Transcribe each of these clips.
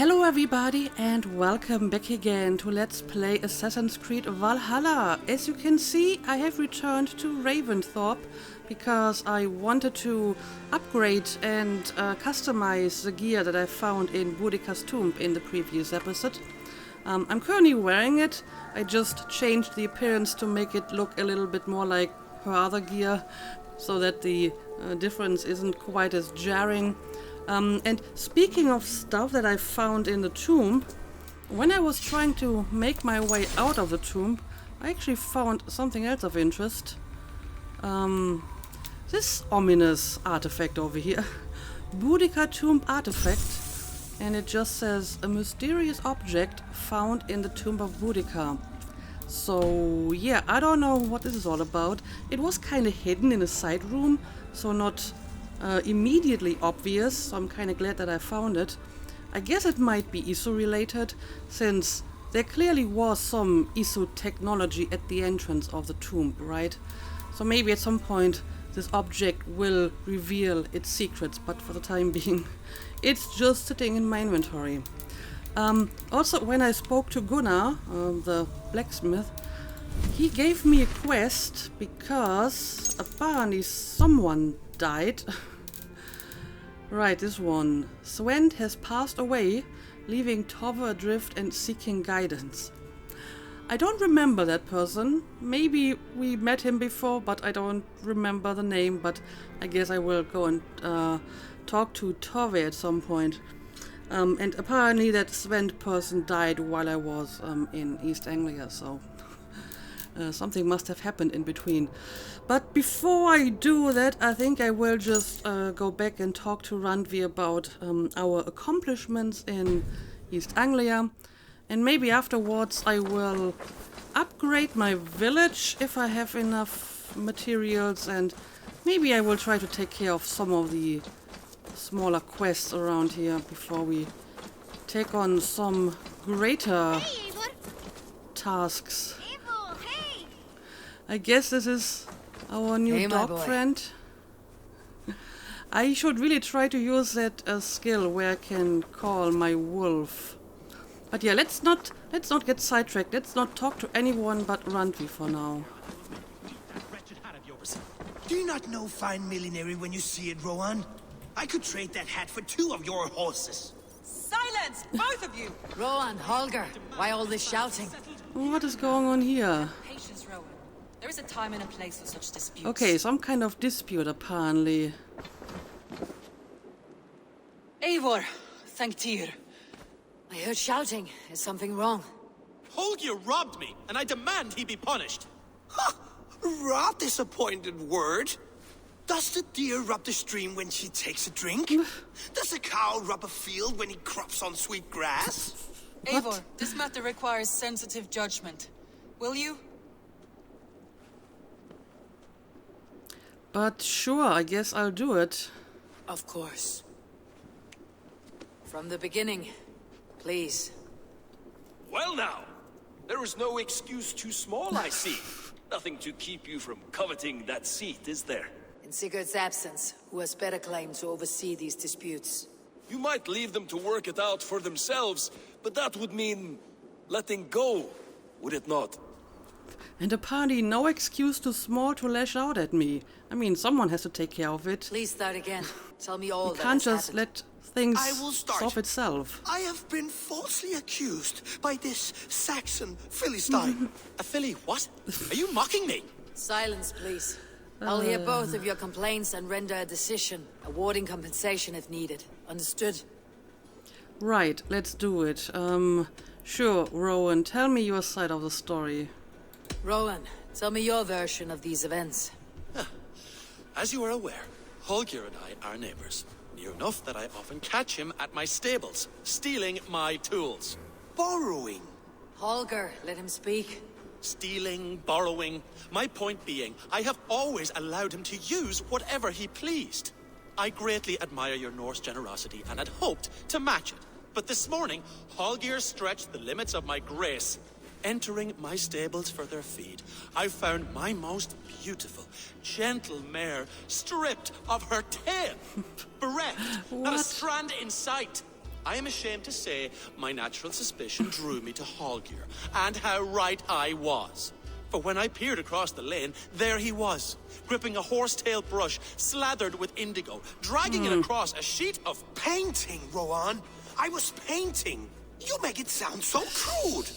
Hello everybody and welcome back again to Let's Play Assassin's Creed Valhalla. As you can see, I have returned to Ravensthorpe because I wanted to upgrade and customize the gear that I found in Boudica's tomb in the previous episode. I'm currently wearing it. I just changed the appearance to make it look a little bit more like her other gear so that the difference isn't quite as jarring. And speaking of stuff that I found in the tomb, when I was trying to make my way out of the tomb, I actually found something else of interest. This ominous artifact over here. Boudica tomb artifact. And it just says, a mysterious object found in the tomb of Boudica. So, yeah, I don't know what this is all about. It was kind of hidden in a side room, so not immediately obvious, so I'm kind of glad that I found it. I guess it might be ISO related, since there clearly was some ISO technology at the entrance of the tomb, right? So maybe at some point this object will reveal its secrets, but for the time being it's just sitting in my inventory. Also, when I spoke to Gunnar, the blacksmith, he gave me a quest because apparently someone died. Right, this one. Svend has passed away, leaving Tove adrift and seeking guidance. I don't remember that person. Maybe we met him before, but I don't remember the name. But I guess I will go and talk to Tove at some point. And apparently that Svend person died while I was in East Anglia, so something must have happened in between. But before I do that, I think I will just go back and talk to Randvi about our accomplishments in East Anglia. And maybe afterwards I will upgrade my village if I have enough materials. And maybe I will try to take care of some of the smaller quests around here before we take on some greater tasks. I guess this is our new dog friend. I should really try to use that skill where I can call my wolf. But yeah, let's not get sidetracked. Let's not talk to anyone but Randvi for now. Do you not know fine millinery when you see it, Rohan? I could trade that hat for 2 of your horses. Silence, both of you! Rohan, Holger, why all this shouting? What is going on here? Patience, Rowan. There is a time and a place for such disputes. Okay, some kind of dispute apparently. Eivor, thank Tyr. I heard shouting. Is something wrong? Holger robbed me, and I demand he be punished. Ha! Rot disappointed word. Does the deer rub the stream when she takes a drink? Does a cow rub a field when he crops on sweet grass? Eivor, this matter requires sensitive judgment. Will you? But sure, I guess I'll do it. Of course. From the beginning, please. Well now, there is no excuse too small, I see. Nothing to keep you from coveting that seat, is there? In Sigurd's absence, who has better claim to oversee these disputes? You might leave them to work it out for themselves, but that would mean letting go, would it not? And apparently no excuse too small to lash out at me. I mean, someone has to take care of it. Please start again. Tell me all You that can't has just happened. let things I will start. solve itself. I have been falsely accused by this Saxon Philistine. A filly what? Are you mocking me? Silence, please. I'll hear both of your complaints and render a decision, awarding compensation if needed. Understood? Right, let's do it. Sure, Rowan, tell me your side of the story. Rowan, tell me your version of these events. As you are aware, Holger and I are neighbors. Near enough that I often catch him at my stables, stealing my tools. Borrowing. Holger, let him speak. Stealing, borrowing. My point being, I have always allowed him to use whatever he pleased. I greatly admire your Norse generosity and had hoped to match it. But this morning, Holger stretched the limits of my grace. Entering my stables for their feed, I found my most beautiful, gentle mare stripped of her tail, bereft, not a strand in sight. I am ashamed to say my natural suspicion drew me to Hallgeir, and how right I was. For when I peered across the lane, there he was, gripping a horsetail brush slathered with indigo, dragging it across a sheet of... Painting, Rowan. I was painting. You make it sound so crude.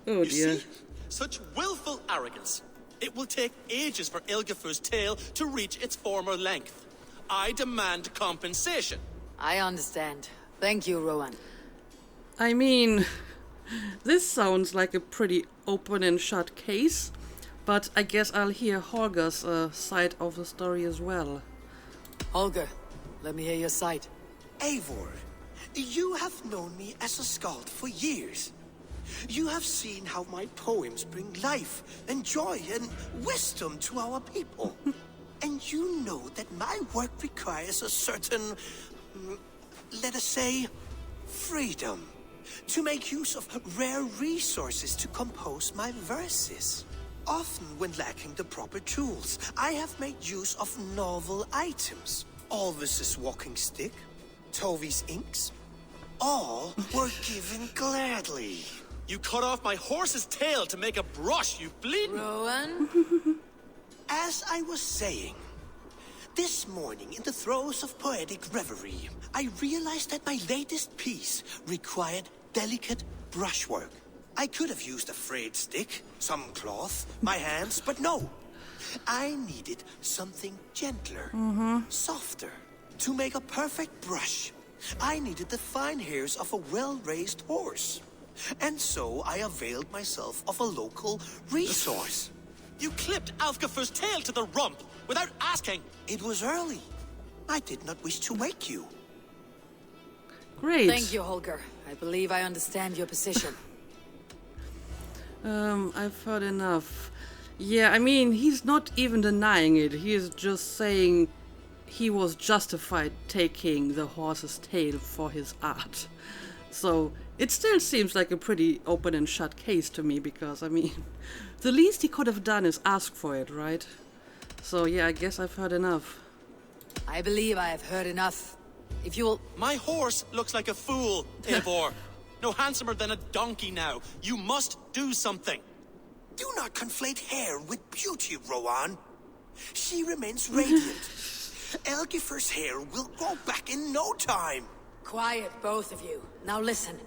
Oh You dear. see? Such willful arrogance. It will take ages for Ilgafur's tail to reach its former length. I demand compensation. I understand. Thank you, Rowan. I mean, this sounds like a pretty open and shut case, but I guess I'll hear Holger's side of the story as well. Holger, let me hear your side. Eivor, you have known me as a skald for years. You have seen how my poems bring life and joy and wisdom to our people. And you know that my work requires a certain, let us say, freedom to make use of rare resources to compose my verses. Often when lacking the proper tools, I have made use of novel items. Alvis's walking stick, Tovi's inks, all were given gladly. You cut off my horse's tail to make a brush, you bleeding... Rowan? As I was saying, this morning in the throes of poetic reverie, I realized that my latest piece required delicate brushwork. I could have used a frayed stick, some cloth, my hands, but no. I needed something gentler, softer. To make a perfect brush, I needed the fine hairs of a well-raised horse. And so I availed myself of a local resource. You clipped Alfgafur's tail to the rump without asking. It was early. I did not wish to wake you. Great. Thank you, Holger. I believe I understand your position. I've heard enough. Yeah, I mean, he's not even denying it. He is just saying he was justified taking the horse's tail for his art. So it still seems like a pretty open and shut case to me, because, I mean, the least he could have done is ask for it, right? So yeah, I guess I've heard enough. I believe I have heard enough. If you will... My horse looks like a fool, Eivor. No handsomer than a donkey now. You must do something. Do not conflate hair with beauty, Rowan. She remains radiant. Elgifur's hair will grow back in no time. Quiet, both of you. Now listen.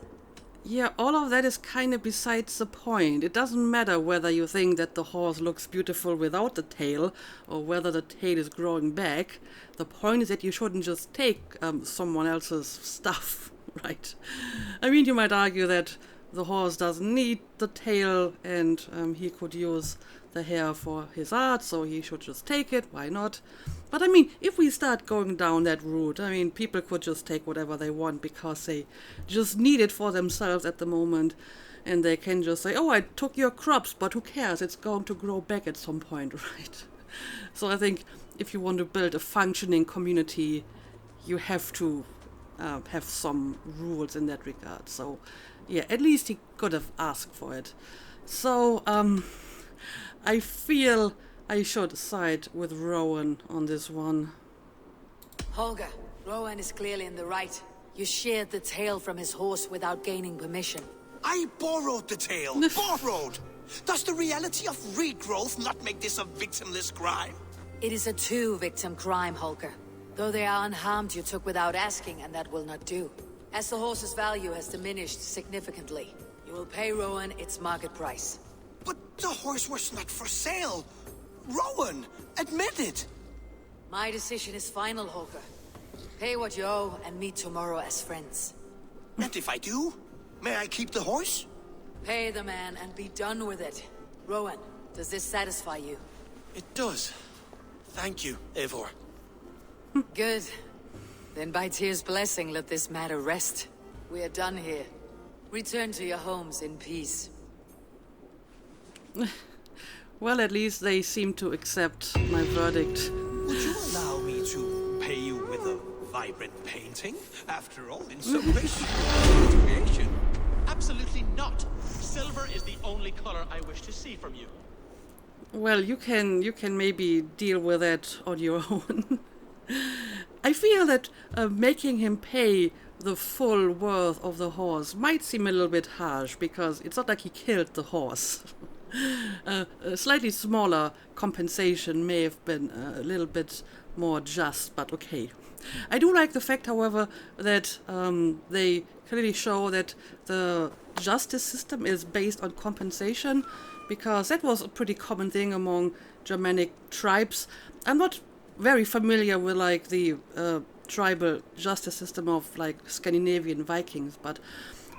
Yeah, all of that is kind of besides the point. It doesn't matter whether you think that the horse looks beautiful without the tail, or whether the tail is growing back. The point is that you shouldn't just take someone else's stuff, right? I mean, you might argue that the horse doesn't need the tail, and he could use the hair for his art, so he should just take it. Why not? But I mean, if we start going down that route, I mean, people could just take whatever they want because they just need it for themselves at the moment. And they can just say, oh, I took your crops, but who cares? It's going to grow back at some point, right? So I think if you want to build a functioning community, you have to have some rules in that regard. So yeah, at least he could have asked for it. So I feel I should side with Rowan on this one. Holger, Rowan is clearly in the right. You sheared the tail from his horse without gaining permission. I borrowed the tail. Borrowed. Does the reality of regrowth not make this a victimless crime? It is a two-victim crime, Holger. Though they are unharmed, you took without asking, and that will not do. As the horse's value has diminished significantly, you will pay Rowan its market price. But the horse was not for sale. Rowan, admit it. My decision is final, Holger. Pay what you owe and meet tomorrow as friends. And if I do, may I keep the horse? Pay the man and be done with it. Rowan, does this satisfy you? It does. Thank you, Eivor. Good. Then by Tyr's blessing, let this matter rest. We are done here. Return to your homes in peace. Well, at least they seem to accept my verdict. Would you allow me to pay you with a vibrant painting? After all, in some ways, creation. Absolutely not. Silver is the only color I wish to see from you. Well, you can maybe deal with that on your own. I feel that making him pay the full worth of the horse might seem a little bit harsh, because it's not like he killed the horse. A slightly smaller compensation may have been a little bit more just, but okay. I do like the fact, however, that they clearly show that the justice system is based on compensation, because that was a pretty common thing among Germanic tribes. I'm not very familiar with like the tribal justice system of like Scandinavian Vikings, but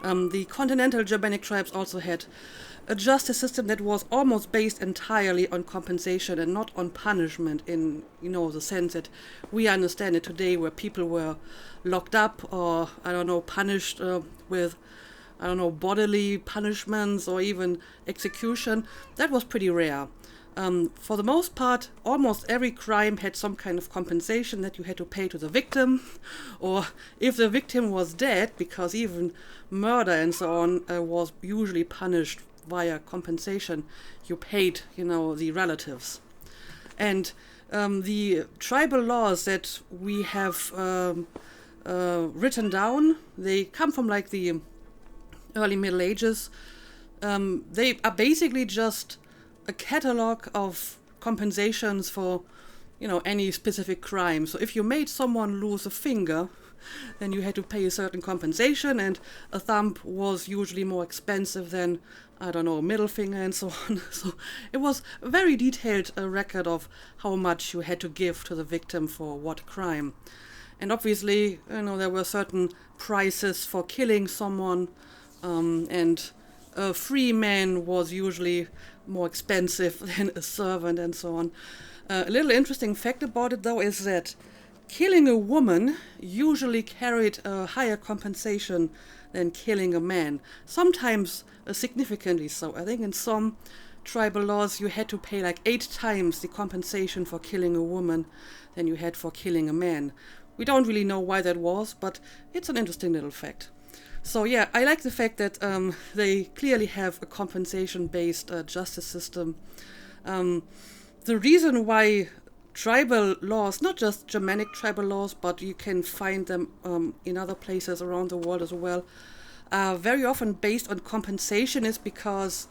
the continental Germanic tribes also had a justice system that was almost based entirely on compensation and not on punishment, in, you know, the sense that we understand it today, where people were locked up or, I don't know, punished with, I don't know, bodily punishments or even execution. That was pretty rare. For the most part, almost every crime had some kind of compensation that you had to pay to the victim, or if the victim was dead, because even murder and so on was usually punished via compensation, you paid, you know, the relatives. And the tribal laws that we have written down, they come from like the early Middle Ages. They are basically just a catalog of compensations for, you know, any specific crime. So if you made someone lose a finger, then you had to pay a certain compensation, and a thumb was usually more expensive than, I don't know, a middle finger and so on. So it was a very detailed record of how much you had to give to the victim for what crime. And obviously, you know, there were certain prices for killing someone, and a free man was usually more expensive than a servant and so on. A little interesting fact about it, though, is that killing a woman usually carried a higher compensation than killing a man. Sometimes significantly so. I think in some tribal laws you had to pay like 8 times the compensation for killing a woman than you had for killing a man. We don't really know why that was, but it's an interesting little fact. So yeah, I like the fact that they clearly have a compensation-based justice system. The reason why tribal laws, not just Germanic tribal laws, but you can find them in other places around the world as well, are very often based on compensation, is because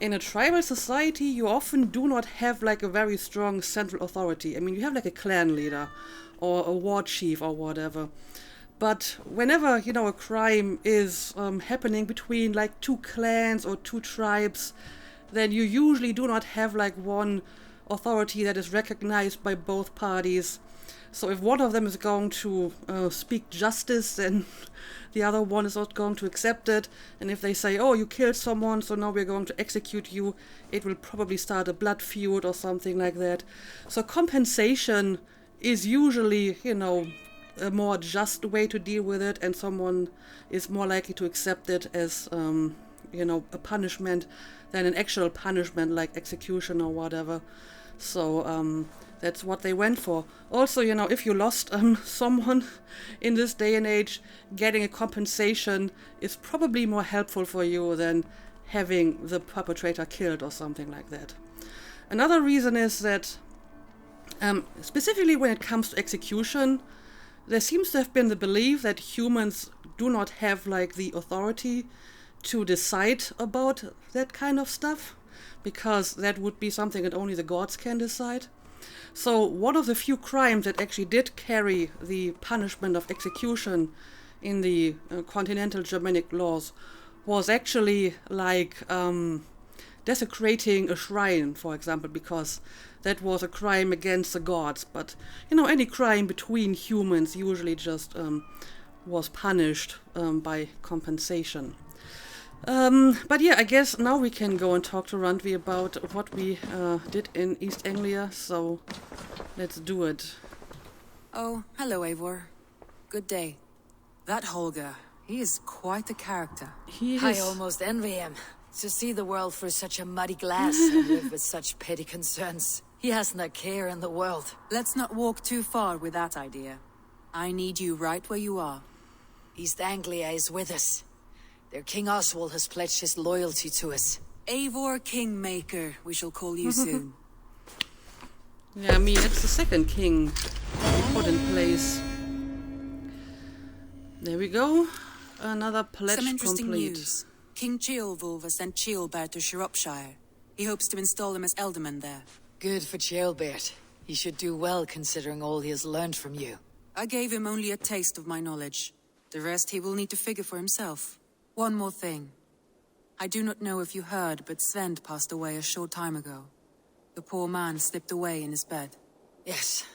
in a tribal society you often do not have like a very strong central authority. I mean, you have like a clan leader or a war chief or whatever. But whenever, you know, a crime is happening between like 2 clans or 2 tribes, then you usually do not have like one authority that is recognized by both parties. So if one of them is going to speak justice, then the other one is not going to accept it. And if they say, oh, you killed someone, so now we're going to execute you, it will probably start a blood feud or something like that. So compensation is usually, you know, a more just way to deal with it, and someone is more likely to accept it as, you know, a punishment than an actual punishment like execution or whatever. So that's what they went for. Also, you know, if you lost someone in this day and age, getting a compensation is probably more helpful for you than having the perpetrator killed or something like that. Another reason is that specifically when it comes to execution, there seems to have been the belief that humans do not have like the authority to decide about that kind of stuff, because that would be something that only the gods can decide. So one of the few crimes that actually did carry the punishment of execution in the continental Germanic laws was actually like desecrating a shrine, for example, because that was a crime against the gods. But, you know, any crime between humans usually just was punished by compensation. But yeah, I guess now we can go and talk to Randvi about what we did in East Anglia, so let's do it. Oh, hello, Eivor. Good day. That Holger, he is quite the character. I almost envy him. To see the world through such a muddy glass and live with such petty concerns. He hasn't a care in the world. Let's not walk too far with that idea. I need you right where you are. East Anglia is with us. Their King Oswald has pledged his loyalty to us. Eivor Kingmaker, we shall call you soon. Yeah, I mean, it's the second king we put in place. There we go. Another pledge Some interesting complete. news. King Ceolwulf has sent Ceolbert to Shropshire. He hopes to install him as Elderman there. Good for Ceolbert. He should do well considering all he has learned from you. I gave him only a taste of my knowledge. The rest he will need to figure for himself. One more thing. I do not know if you heard, but Sven passed away a short time ago. The poor man slipped away in his bed. Yes,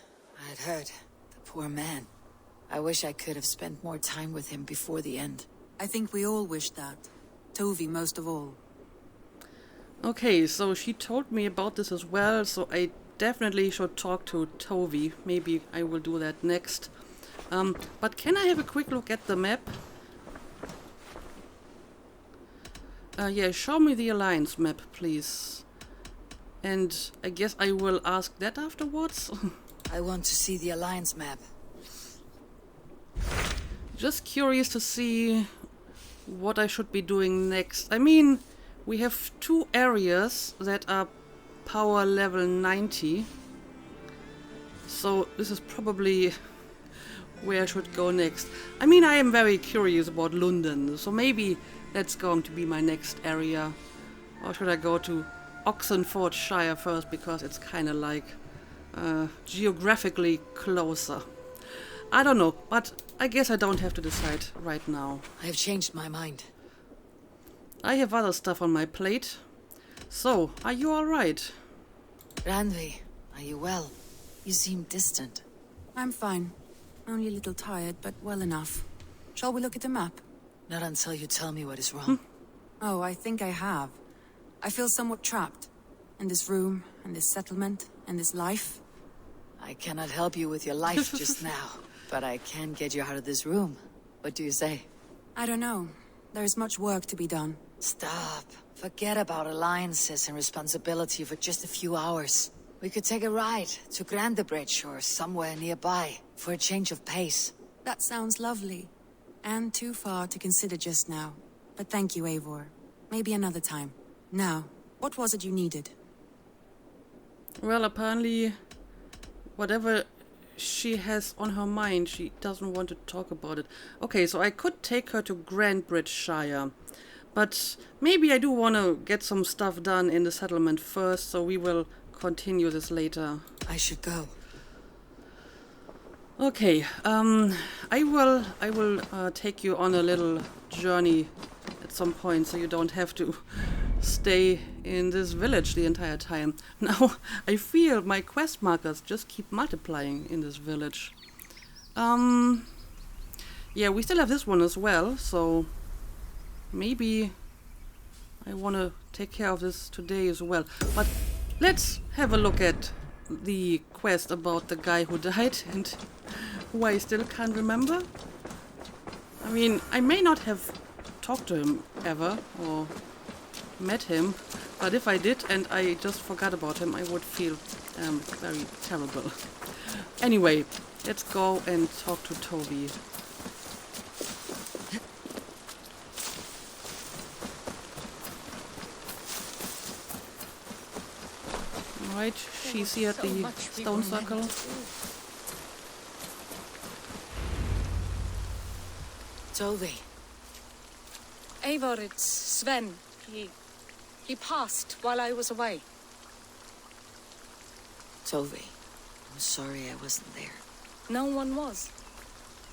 I had heard. The poor man. I wish I could have spent more time with him before the end. I think we all wish that. Tovi most of all. Okay, so she told me about this as well, so I definitely should talk to Tovi. Maybe I will do that next. But can I have a quick look at the map? Yeah, show me the Alliance map, please. And I guess I will ask that afterwards. I want to see the Alliance map. Just curious to see what I should be doing next. I mean, we have 2 areas that are power level 90. So this is probably where I should go next. I mean, I am very curious about London, so maybe that's going to be my next area. Or should I go to Oxenfordshire first, because it's kind of like geographically closer. I don't know, but I guess I don't have to decide right now. I have changed my mind. I have other stuff on my plate. So, are you alright? Randvi, are you well? You seem distant. I'm fine. Only a little tired, but well enough. Shall we look at the map? Not until you tell me what is wrong. Oh, I think I have. I feel somewhat trapped. In this room, in this settlement, in this life. I cannot help you with your life just now, but I can get you out of this room. What do you say? I don't know. There is much work to be done. Stop. Forget about alliances and responsibility for just a few hours. We could take a ride to Grandebridge or somewhere nearby for a change of pace. That sounds lovely. And too far to consider just now. But thank you, Eivor. Maybe another time. Now, what was it you needed? Well, apparently, whatever she has on her mind, she doesn't want to talk about it. Okay, so I could take her to Grandbridgeshire. But maybe I do want to get some stuff done in the settlement first, so we will continue this later. I should go. Okay, I will take you on a little journey at some point, so you don't have to stay in this village the entire time. Now, I feel my quest markers just keep multiplying in this village. Yeah, we still have this one as well, so maybe I want to take care of this today as well. But let's have a look at the quest about the guy who died and who I still can't remember. I mean, I may not have talked to him ever or met him, but if I did and I just forgot about him, I would feel very terrible. Anyway, let's go and talk to Toby. Right, she's here at the stone circle. Tovi. Eivor, it's Sven. He passed while I was away. Tovi, I'm sorry I wasn't there. No one was.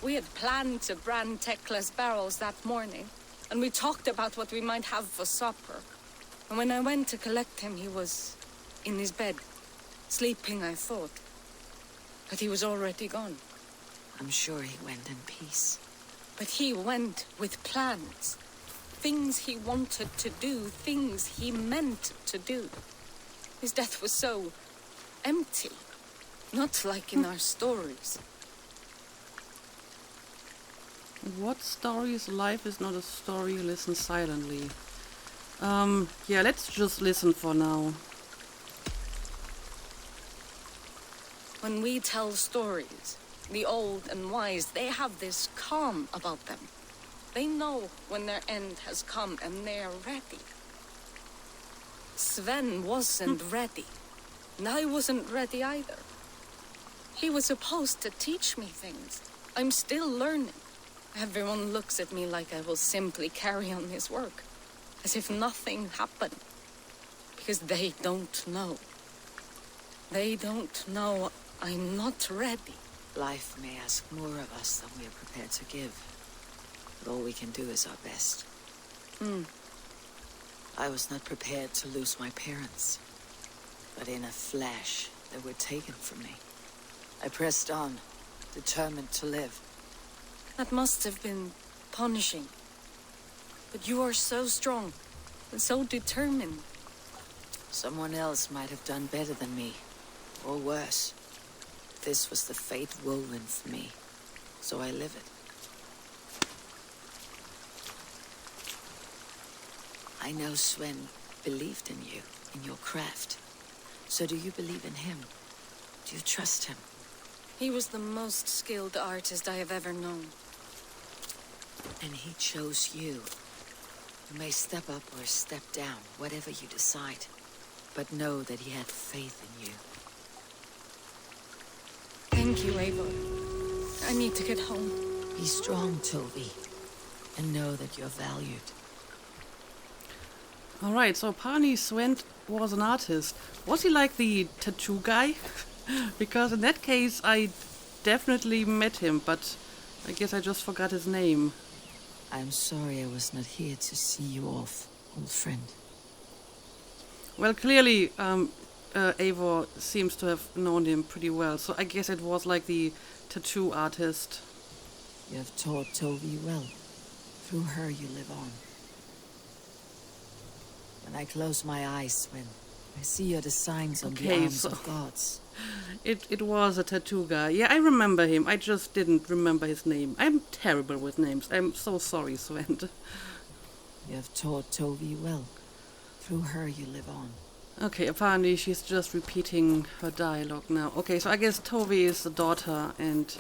We had planned to brand Tekla's barrels that morning, and we talked about what we might have for supper. And when I went to collect him, he was in his bed, sleeping, I thought. But he was already gone. I'm sure he went in peace. But he went with plans. Things he wanted to do, things he meant to do. His death was so empty. Not like in our stories. What stories? Life is not a story, listen silently. Yeah, let's just listen for now. When we tell stories, the old and wise, they have this calm about them. They know when their end has come and they're ready. Sven wasn't ready. And I wasn't ready either. He was supposed to teach me things. I'm still learning. Everyone looks at me like I will simply carry on his work, as if nothing happened. Because they don't know. They don't know I'm not ready. Life may ask more of us than we are prepared to give. But all we can do is our best. I was not prepared to lose my parents. But in a flash, they were taken from me. I pressed on, determined to live. That must have been punishing. But you are so strong, and so determined. Someone else might have done better than me, or worse. This was the fate woven for me, so I live it. I know Sven believed in you, in your craft. So do you believe in him? Do you trust him? He was the most skilled artist I have ever known. And he chose you. You may step up or step down, whatever you decide. But know that he had faith in you. Thank you, Eivor. I need to get home. Be strong, Toby. And know that you're valued. Alright, so apparently Sven was an artist. Was he like the tattoo guy? Because in that case I definitely met him, but I guess I just forgot his name. I'm sorry I was not here to see you off, old friend. Well, clearly Eivor seems to have known him pretty well, so I guess it was like the tattoo artist. You have taught Toby well. Through her you live on. When I close my eyes, Sven, I see the signs on the arms of gods. It was a tattoo guy. Yeah, I remember him. I just didn't remember his name. I'm terrible with names. I'm so sorry, Sven. You have taught Toby well. Through her you live on. Okay, apparently she's just repeating her dialogue now. Okay, so I guess Toby is the daughter, and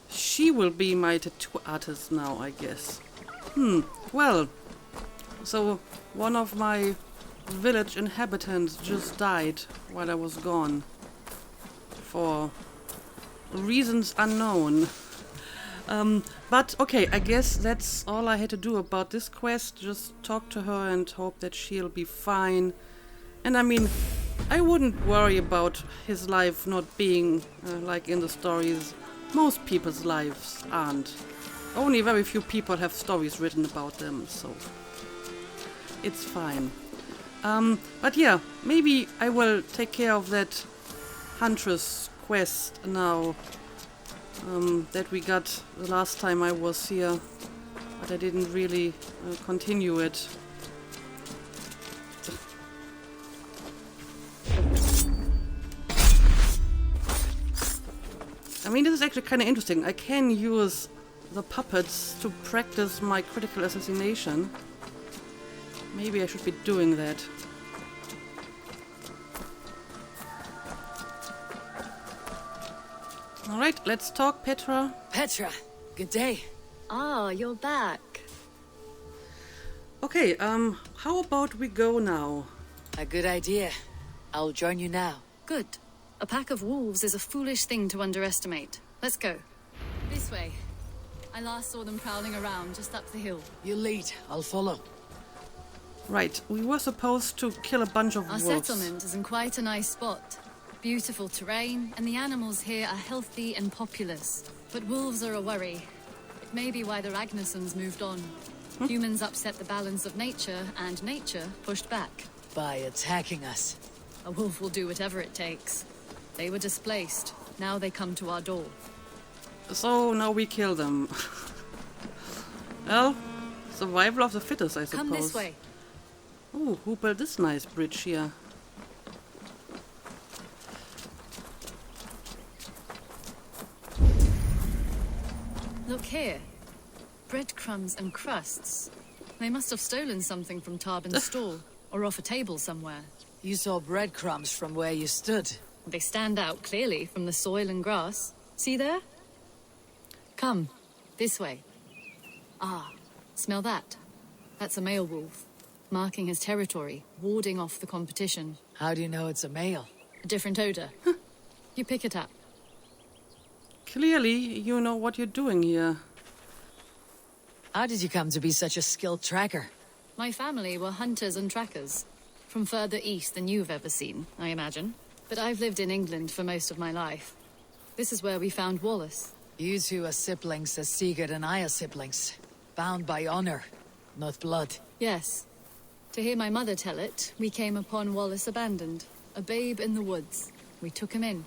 she will be my tattoo artist now, I guess. Well, so one of my village inhabitants just died while I was gone. For reasons unknown. But okay, I guess that's all I had to do about this quest. Just talk to her and hope that she'll be fine. And I mean, I wouldn't worry about his life not being like in the stories. Most people's lives aren't. Only very few people have stories written about them, so it's fine. But yeah, maybe I will take care of that Huntress quest now that we got the last time I was here, but I didn't really continue it. I mean, this is actually kind of interesting. I can use the puppets to practice my critical assassination. Maybe I should be doing that. Alright, let's talk, Petra. Petra, good day. Ah, you're back. Okay, how about we go now? A good idea. I'll join you now. Good. A pack of wolves is a foolish thing to underestimate. Let's go. This way. I last saw them prowling around just up the hill. You lead, I'll follow. Right, we were supposed to kill a bunch of Our wolves. settlement is in quite a nice spot. Beautiful terrain, and the animals here are healthy and populous. But wolves are a worry. It may be why the Ragnarsons moved on. Humans upset the balance of nature, and nature pushed back. By attacking us. A wolf will do whatever it takes. They were displaced. Now they come to our door. So now we kill them. Well, survival of the fittest, I suppose. Come this way. Ooh, who built this nice bridge here? Look here. Breadcrumbs and crusts. They must have stolen something from Tarbin's stall, or off a table somewhere. You saw breadcrumbs from where you stood. They stand out clearly from the soil and grass. See there? Come, this way. Ah, smell that? That's a male wolf, marking his territory, warding off the competition. How do you know it's a male? A different odor. You pick it up. Clearly, you know what you're doing here. How did you come to be such a skilled tracker? My family were hunters and trackers. From further east than you've ever seen, I imagine. But I've lived in England for most of my life. This is where we found Wallace. You two are siblings as Sigurd and I are siblings. Bound by honor, not blood. Yes. To hear my mother tell it, we came upon Wallace abandoned. A babe in the woods. We took him in.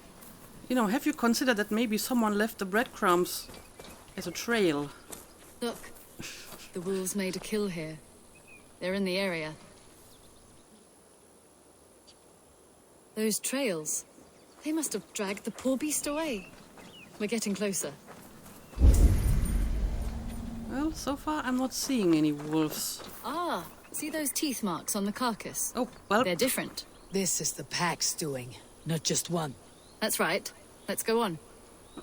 You know, have you considered that maybe someone left the breadcrumbs as a trail? Look, the wolves made a kill here. They're in the area. Those trails, they must have dragged the poor beast away. We're getting closer. Well, so far I'm not seeing any wolves. Ah, see those teeth marks on the carcass? Oh, well... They're different. This is the pack's doing, not just one. That's right. Let's go on.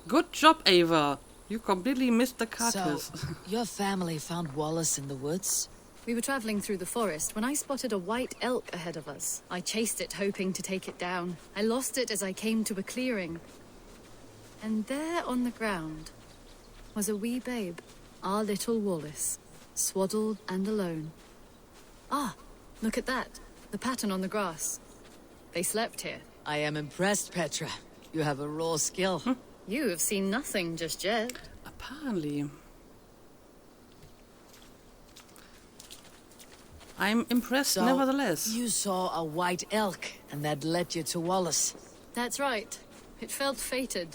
Good job, Ava. You completely missed the carcass. So, your family found Wallace in the woods? We were traveling through the forest when I spotted a white elk ahead of us. I chased it, hoping to take it down. I lost it as I came to a clearing. And there on the ground was a wee babe, our little Wallace, swaddled and alone. Ah, look at that. The pattern on the grass. They slept here. I am impressed, Petra. You have a raw skill. You have seen nothing just yet. Apparently. I'm impressed So, nevertheless. you saw a white elk, and that led you to Wallace. That's right. It felt fated.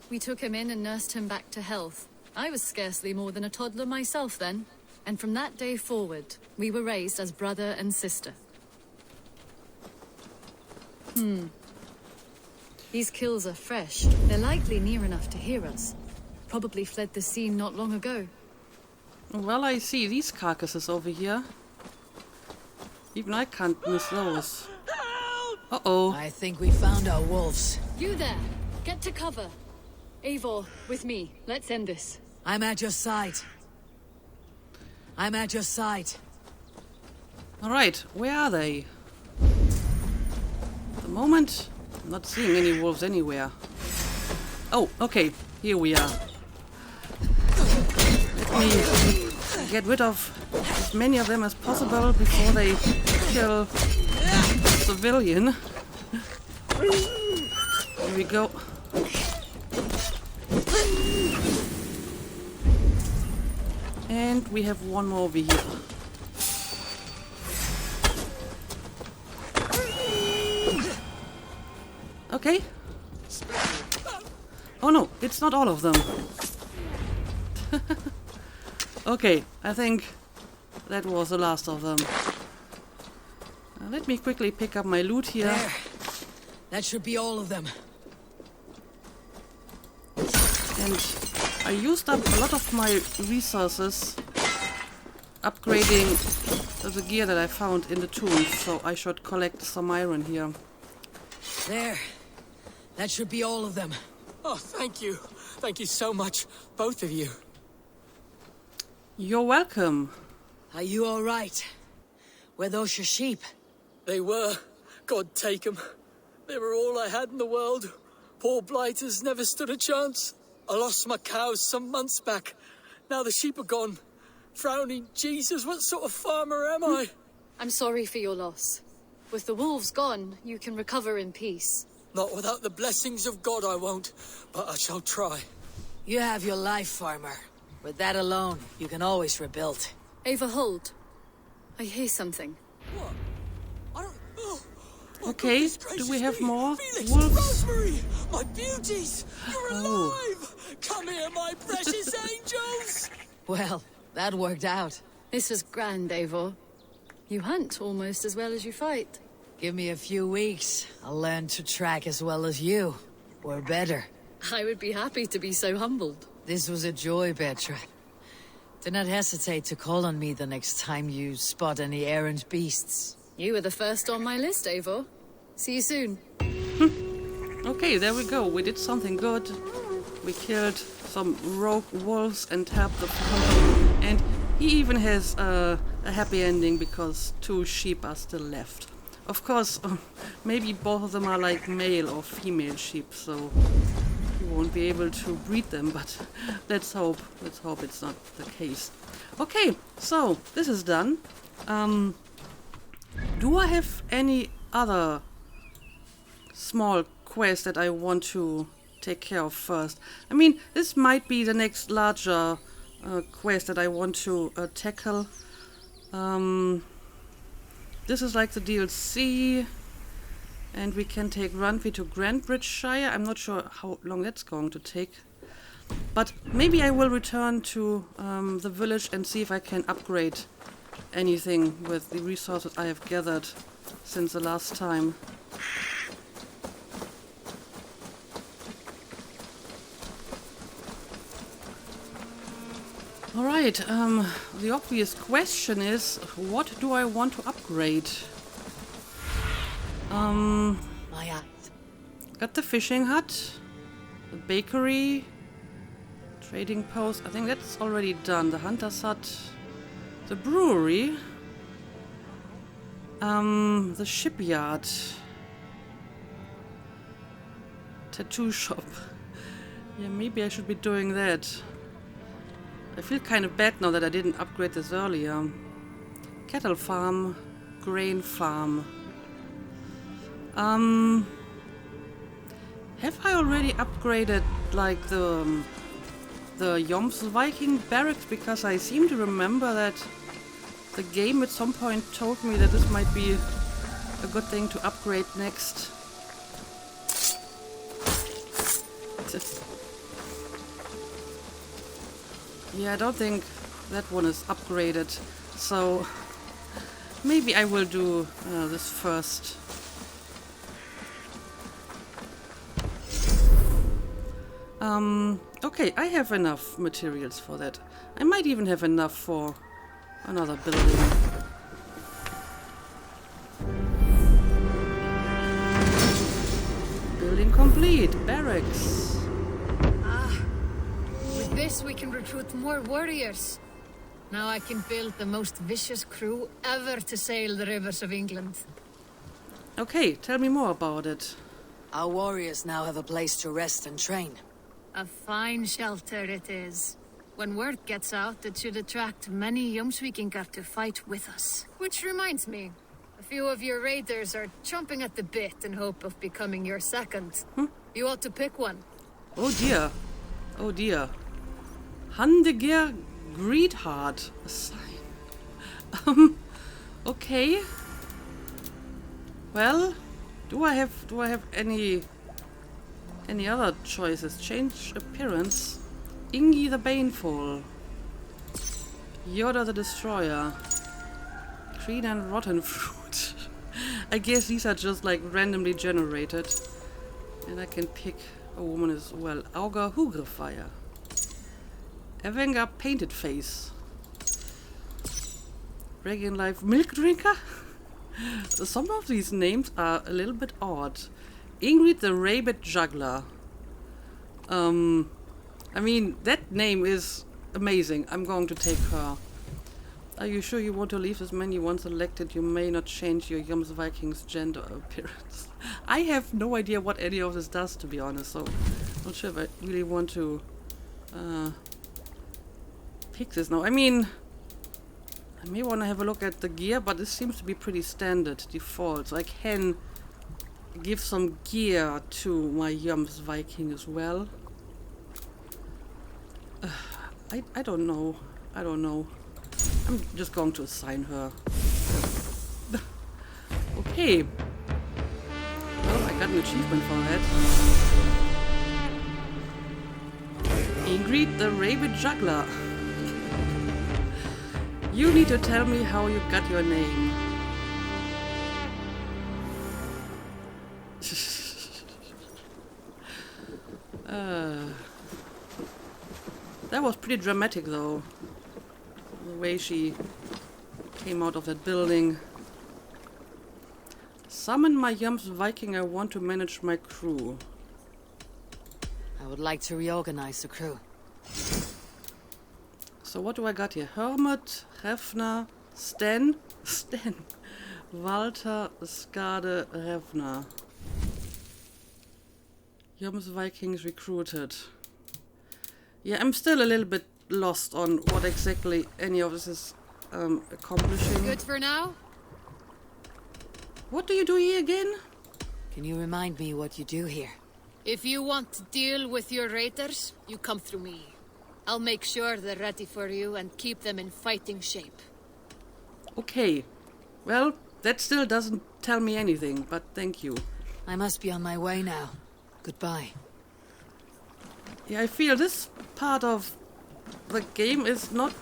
We took him in and nursed him back to health. I was scarcely more than a toddler myself then. And from that day forward, we were raised as brother and sister. These kills are fresh. They're likely near enough to hear us. Probably fled the scene not long ago. Well, I see these carcasses over here. Even I can't miss those. Uh-oh. I think we found our wolves. You there! Get to cover! Eivor, with me. Let's end this. I'm at your side. I'm at your side. Alright, where are they? At the moment, I'm not seeing any wolves anywhere. Oh, okay, here we are. Let me get rid of as many of them as possible before they kill a civilian. Here we go. And we have one more over here. Okay. Oh no, it's not all of them. Okay, I think that was the last of them. Let me quickly pick up my loot here. There. That should be all of them. And I used up a lot of my resources upgrading the gear that I found in the tomb, so I should collect some iron here. There. That should be all of them. Oh, thank you. Thank you so much, both of you. You're welcome. Are you all right? Were those your sheep? They were. God take them. They were all I had in the world. Poor blighters never stood a chance. I lost my cows some months back. Now the sheep are gone. Frowning Jesus, what sort of farmer am I? I'm sorry for your loss. With the wolves gone, you can recover in peace. Not without the blessings of God I won't, but I shall try. You have your life, farmer. With that alone, you can always rebuild. Ava, hold. I hear something. What? I don't... Oh, Okay, goodness do gracious we have me. more Felix, wolves? Rosemary, my beauties, you're Oh. alive! Come here, my precious angels! Well, that worked out. This was grand, Eivor. You hunt almost as well as you fight. Give me a few weeks. I'll learn to track as well as you. Or better. I would be happy to be so humbled. This was a joy, Petra. Do not hesitate to call on me the next time you spot any errant beasts. You were the first on my list, Eivor. See you soon. Okay, there we go. We did something good. We killed some rogue wolves and helped the farmer. And he even has a happy ending because 2 sheep are still left. Of course, maybe both of them are like male or female sheep, so he won't be able to breed them, but let's hope it's not the case. Okay, so this is done. Do I have any other small quest that I want to take care of first? I mean, this might be the next larger quest that I want to tackle. This is like the DLC, and we can take Rundby to Grandbridgeshire. I'm not sure how long that's going to take, but maybe I will return to the village and see if I can upgrade anything with the resources I have gathered since the last time. Alright, the obvious question is, what do I want to upgrade? My eyes. Got the fishing hut, the bakery, trading post, I think that's already done, the hunter's hut, the brewery, the shipyard, tattoo shop. Yeah, maybe I should be doing that. I feel kind of bad now that I didn't upgrade this earlier. Cattle farm, grain farm. Have I already upgraded like the Joms Viking barracks? Because I seem to remember that the game at some point told me that this might be a good thing to upgrade next. Yeah, I don't think that one is upgraded, so maybe I will do this first. Okay, I have enough materials for that. I might even have enough for another building. Building complete. Barracks. With this, we can recruit more warriors. Now I can build the most vicious crew ever to sail the rivers of England. Okay, tell me more about it. Our warriors now have a place to rest and train. A fine shelter it is. When word gets out, it should attract many Jomsvikingar to fight with us. Which reminds me, a few of your raiders are chomping at the bit in hope of becoming your second. You ought to pick one. Oh dear. Oh dear. Handegir Greedheart. A sign. Okay. Well, do I have any other choices? Change appearance. Ingi the Baneful. Yoda the Destroyer. Green and Rotten Fruit. I guess these are just like randomly generated. And I can pick a woman as well. Auga Hugrifier. Avenger Painted Face. Dragon Life Milk Drinker? Some of these names are a little bit odd. Ingrid the Rabbit Juggler. I mean, that name is amazing. I'm going to take her. Are you sure you want to leave this menu? Once elected, you may not change your Joms Vikings gender appearance. I have no idea what any of this does, to be honest, so not sure if I really want to pick this now. I mean, I may want to have a look at the gear, but this seems to be pretty standard default, so I can give some gear to my Joms Viking as well. I don't know. I don't know. I'm just going to assign her. Okay. Well, I got an achievement for that. Ingrid the Rabbit Juggler. You need to tell me how you got your name. That was pretty dramatic, though. The way she came out of that building. Summon my Joms Viking. I want to manage my crew. I would like to reorganize the crew. So what do I got here? Hermit, Revner, Stan, Walter, Skade, Revner. Young's Vikings recruited. Yeah, I'm still a little bit lost on what exactly any of this is accomplishing. Good for now? What do you do here again? Can you remind me what you do here? If you want to deal with your raiders, you come through me. I'll make sure they're ready for you and keep them in fighting shape. Okay. Well, that still doesn't tell me anything, but thank you. I must be on my way now. Goodbye. Yeah, I feel this part of the game is not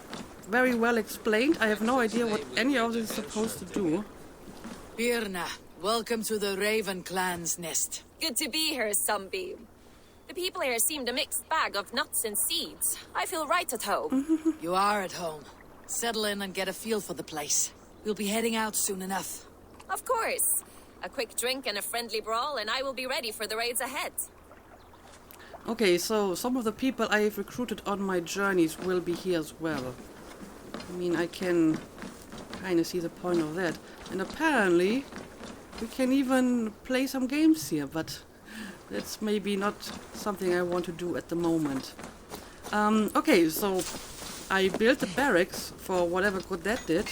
very well explained. I have no idea what any of this is supposed to do. Birna, welcome to the Raven clan's nest. Good to be here, Sunbeam. The people here seemed a mixed bag of nuts and seeds. I feel right at home. You are at home. Settle in and get a feel for the place. We'll be heading out soon enough. Of course. A quick drink and a friendly brawl, and I will be ready for the raids ahead. Okay, so some of the people I have recruited on my journeys will be here as well. I mean, I can kind of see the point of that. And apparently, we can even play some games here, but that's maybe not something I want to do at the moment. Okay, so I built the barracks for whatever good that did.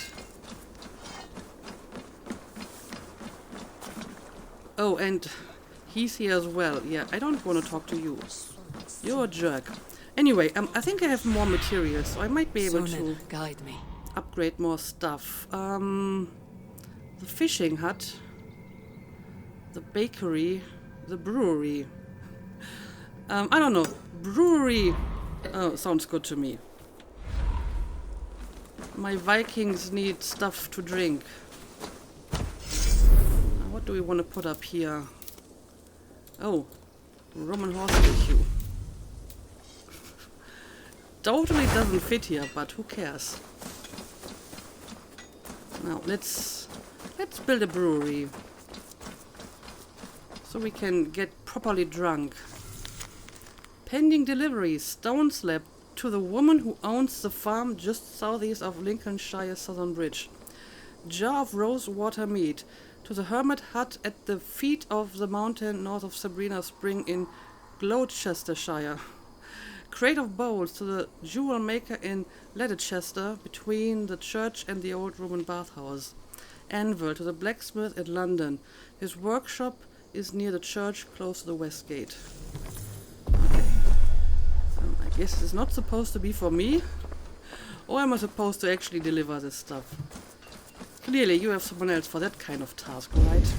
Oh, and he's here as well. Yeah, I don't want to talk to you. You're a jerk. Anyway, I think I have more materials, so I might be able to guide me. upgrade more stuff. The fishing hut, the bakery, the brewery. I don't know. Brewery sounds good to me. My Vikings need stuff to drink. What do we want to put up here? Oh, Roman horse statue. Totally doesn't fit here, but who cares? Now let's build a brewery so we can get properly drunk. Pending delivery, stone slab to the woman who owns the farm just southeast of Lincolnshire Southern Bridge. Jar of rose water mead to the hermit hut at the feet of the mountain north of Sabrina Spring in Gloucestershire. Crate of bowls to the jewel maker in Leicester between the church and the old Roman bathhouse. Anvil to the blacksmith at London. His workshop is near the church close to the west gate. Okay. I guess it's not supposed to be for me. Or am I supposed to actually deliver this stuff? Clearly you have someone else for that kind of task, right?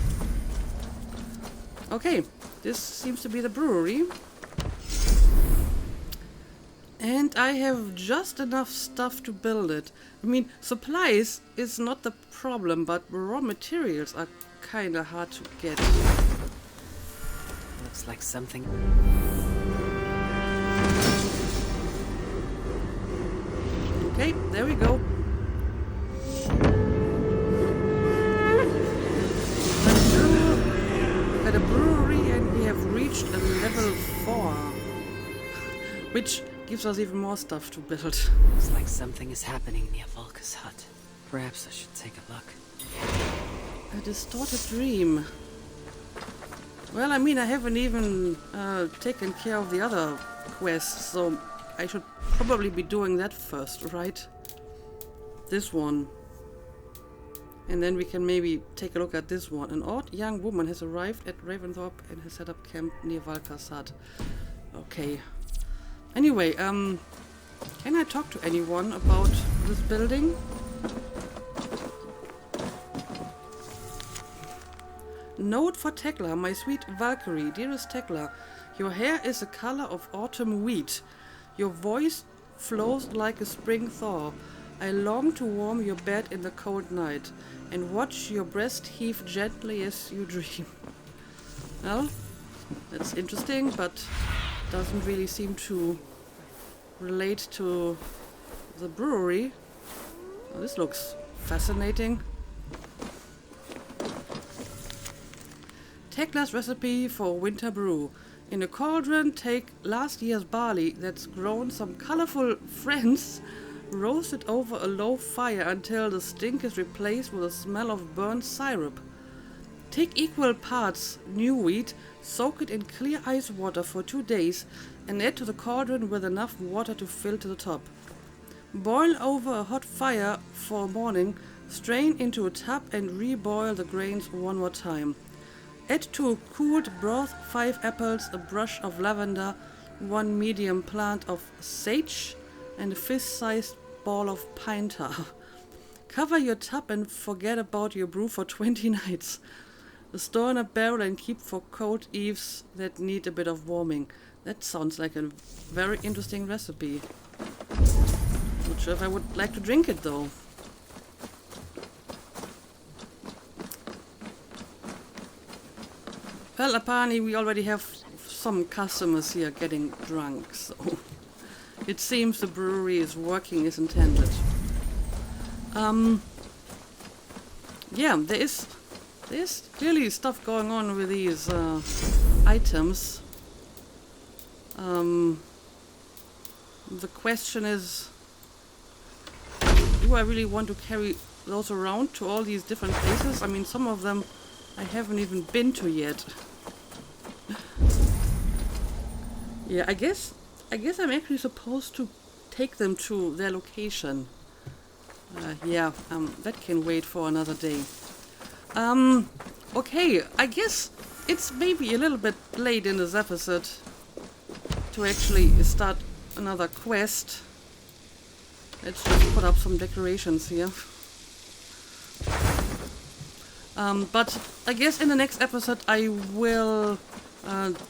Okay, this seems to be the brewery. And I have just enough stuff to build it. I mean, supplies is not the problem, but raw materials are kinda hard to get. Looks like something. Okay, there we go. At a brewery, and we have reached a level 4. Which gives us even more stuff to build. Looks like something is happening near Volker's hut. Perhaps I should take a look. A distorted dream. Well, I mean, I haven't even taken care of the other quests, so I should probably be doing that first, right? This one. And then we can maybe take a look at this one. An odd young woman has arrived at Ravensthorpe and has set up camp near Valhalla hut. Okay. Anyway, can I talk to anyone about this building? Note for Tekla, my sweet Valkyrie, dearest Tekla. Your hair is the color of autumn wheat. Your voice flows like a spring thaw. I long to warm your bed in the cold night and watch your breast heave gently as you dream. Well, that's interesting, but doesn't really seem to relate to the brewery. Oh, this looks fascinating. Tekla's recipe for winter brew. In a cauldron, take last year's barley that's grown some colorful friends, roast it over a low fire until the stink is replaced with a smell of burnt syrup. Take equal parts new wheat, soak it in clear ice water for 2 days, and add to the cauldron with enough water to fill to the top. Boil over a hot fire for morning, strain into a tub and reboil the grains one more time. Add to a cooled broth 5 apples, a brush of lavender, 1 medium plant of sage, and a fist-sized ball of pine tar. Cover your tub and forget about your brew for 20 nights. Store in a barrel and keep for cold eves that need a bit of warming. That sounds like a very interesting recipe. Not sure if I would like to drink it though. Well, apparently we already have some customers here getting drunk, so it seems the brewery is working as intended. Yeah, there's clearly stuff going on with these items. The question is, do I really want to carry those around to all these different places? I mean, some of them I haven't even been to yet. Yeah, I guess I'm actually supposed to take them to their location. Yeah, that can wait for another day. Okay, I guess it's maybe a little bit late in this episode to actually start another quest. Let's just put up some decorations here. But I guess in the next episode I will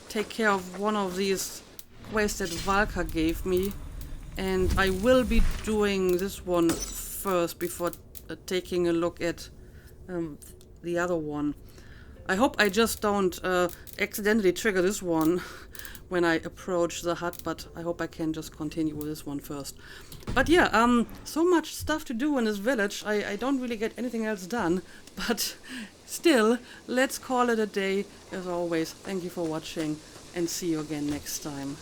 take care of one of these quests that Valka gave me, and I will be doing this one first before taking a look at the other one. I hope I just don't accidentally trigger this one when I approach the hut, but I hope I can just continue with this one first. But yeah, so much stuff to do in this village, I don't really get anything else done, but still, let's call it a day. As always, thank you for watching, and see you again next time.